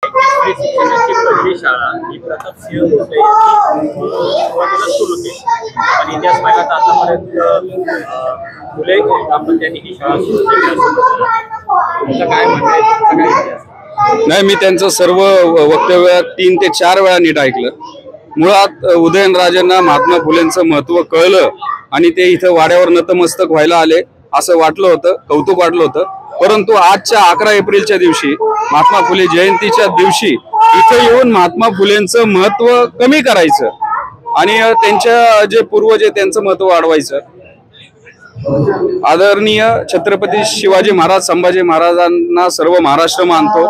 शिक्षणाची पहिली शाळा ही प्रतापसिंह भोसले यांनी सुरुवातीला सुरू केली आणि इतिहास पाहिला तर आतापर्यंत फुले त्यांनी ही शाळा सुरू केली तुमचं काय म्हणणं आहे, तुमचा काय इतिहास? नाही, मी त्यांचं सर्व वक्तव्य 3 ते 4 वेळा नीट ऐकलं. मुळात उदयनराजेंना महात्मा फुलेंचं महत्त्व कळलं आणि ते इथं वाड्यावर नतमस्तक व्हायला आले असं वाटलं होतं, कौतुक वाटलं होतं. परंतु आजच्या 11 एप्रिलच्या दिवशी महात्मा फुले जयंतीच्या दिवशी इथं येऊन महात्मा फुलेंचं महत्त्व कमी करायचं आणि त्यांच्या जे पूर्वज आहे त्यांचं महत्त्व वाढवायचं. आदरणीय छत्रपती शिवाजी महाराज संभाजी महाराजांना सर्व महाराष्ट्र मानतो.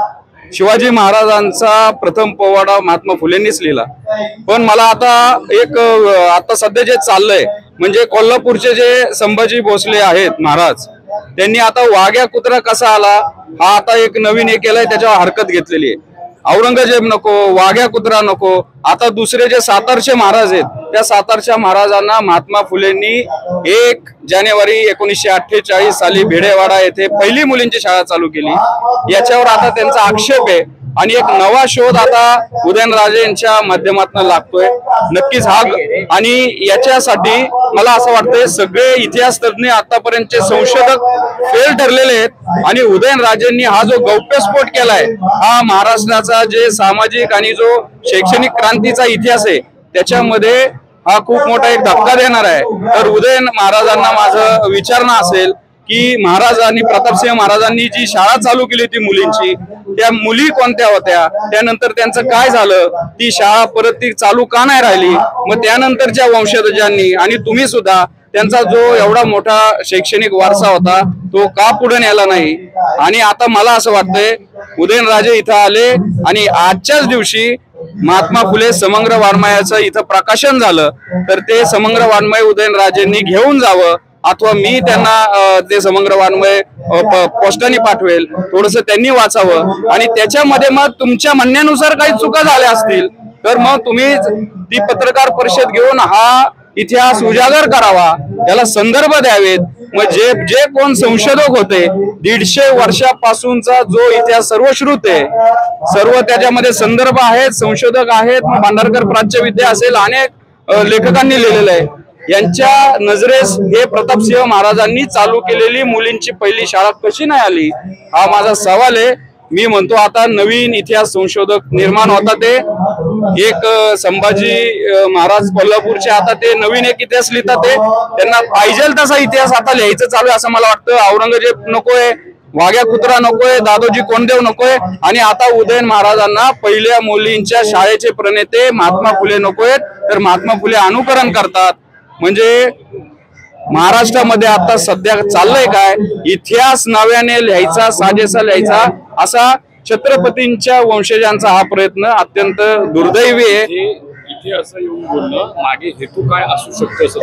शिवाजी महाराजांचा प्रथम पोवाडा महात्मा फुलेंनीच लिहिला. पण मला आता सध्या जे चाललंय म्हणजे कोल्हापूरचे जे संभाजी भोसले आहेत महाराज, त्यांनी आता वाघ्या कुत्रा कसा आला हा आता एक नवीन एक केलाय, त्याच्यावर हरकत घेतलेली आहे. औरंगजेब नको, वाघ्या कुत्रा नको, आता दुसरे जे सातारचे महाराज आहेत त्या सातारच्या महाराजांना महात्मा फुलेंनी 1 जानेवारी 1948 साली भिडेवाडा येथे पहिली मुलींची शाळा चालू केली. याच्यावर आता त्यांचा आक्षेप आहे आणि एक नवा शोध आता उदयनराजे यांच्या माध्यमातून लागतोय नक्कीच हा. आणि याच्यासाठी मला असं वाटतंय सगळे इतिहास तज्ञ आतापर्यंतचे संशोधक फेल ठरलेले आहेत आणि उदयनराजेंनी हा जो गौप्यस्फोट केलाय हा महाराष्ट्राचा जे सामाजिक आणि जो शैक्षणिक क्रांतीचा इतिहास आहे त्याच्यामध्ये हा खूप मोठा एक धक्का देणार आहे. तर उदयन महाराजांना माझं विचारणं असेल की महाराजांनी प्रतापसिंह महाराजांनी जी शाळा चालू केली होती मुलींची, त्या मुली कोणत्या होत्या, त्यानंतर त्यांचं काय झालं, ती शाळा परत ती चालू का नाही राहिली, मग त्यानंतरच्या वंशजांनी आणि तुम्ही सुद्धा त्यांचा जो एवढा मोठा शैक्षणिक वारसा होता तो का पुढे नेला नाही. आणि आता मला असं वाटतंय उदयनराजे इथं आले आणि आजच्याच दिवशी महात्मा फुले समग्र वाङ्मयाचं इथं प्रकाशन झालं तर ते समग्र वाङ्मय उदयनराजेंनी घेऊन जावं अथवा मी त्यांना ते समग्र वाङ्मय पोस्टाने पाठवेल, थोडंसं त्यांनी वाचावं आणि त्याच्यामध्ये मग तुमच्या म्हणण्यानुसार काही चुका झाल्या असतील तर मग तुम्ही ती पत्रकार परिषद घेऊन हा इतिहास उजागर करावा, त्याला संदर्भ द्यावेत. मग जे कोण संशोधक होते 150 वर्षापासूनचा जो इतिहास सर्वश्रुत आहे, सर्व त्याच्यामध्ये संदर्भ आहेत, संशोधक आहेत, भांडारकर प्राच्यविद्या असेल, अनेक लेखकांनी लिहिलेलं आहे. यांच्या नजरेस हे प्रतापसिंह महाराजांनी चालू केलेली मुलींची पहिली शाळा कशी नाही आली हा माझा सवाल आहे. मी म्हणतो आता नवीन इतिहास संशोधक निर्माण होता, ते एक संभाजी महाराज कोल्हापूरचे आता ते नवीन एक इतिहास लिहितात, ते त्यांना पाहिजे तसा इतिहास आता लिहायचं चालू आहे असं मला वाटतं. औरंगजेब नकोय, वाघ्या कुत्रा नकोय, दादोजी कोंडदेव नकोय आणि आता उदयन महाराजांना पहिल्या मुलींच्या शाळेचे प्रणेते महात्मा फुले नकोयत तर महात्मा फुले अनुकरण करतात. म्हणजे महाराष्ट्रामध्ये आता सध्या चाललंय काय, इतिहास नव्याने लिहायचा, साजेसा लिहायचा असा छत्रपतींच्या वंशजांचा हा प्रयत्न अत्यंत दुर्दैवी आहे. इतिहास येऊन बोलणं मागे हेतू काय असू शकतो?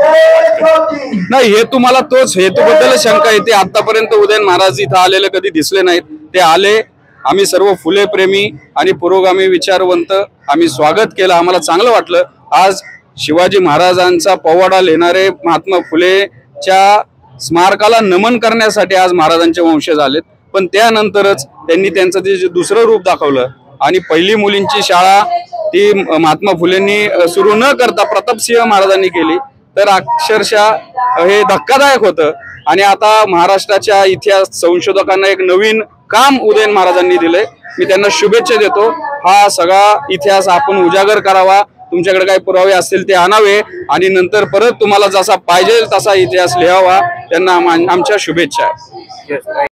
नाही, हेतू मला तोच हेतूबद्दल शंका येते. आतापर्यंत उदयन महाराज इथं आलेले कधी दिसले नाहीत. ते आले, आम्ही सर्व फुले प्रेमी आणि पुरोगामी विचारवंत आम्ही स्वागत केलं, आम्हाला चांगलं वाटलं. आज शिवाजी महाराजांचा पोवाडा लिहिणारे महात्मा फुलेच्या स्मारकाला नमन करण्यासाठी आज महाराजांचे वंशज आलेत. पण त्यानंतरच त्यांनी त्यांचं जे दुसरं रूप दाखवलं आणि पहिली मुलींची शाळा ती महात्मा फुलेंनी सुरू न करता प्रतापसिंह महाराजांनी केली तर अक्षरशः हे धक्कादायक होतं. आणि आता महाराष्ट्राच्या इतिहास संशोधकांना एक नवीन काम उदयन महाराजांनी दिलंय. मी त्यांना शुभेच्छा देतो. हा सगळा इतिहास आपण उजागर करावा, तुमच्याकडे काही पुरावे असतील ते आणावे आणि नंतर परत तुम्हाला जसा पाहिजे तसा इतिहास लिहावा. त्यांना आमच्या शुभेच्छा आहे.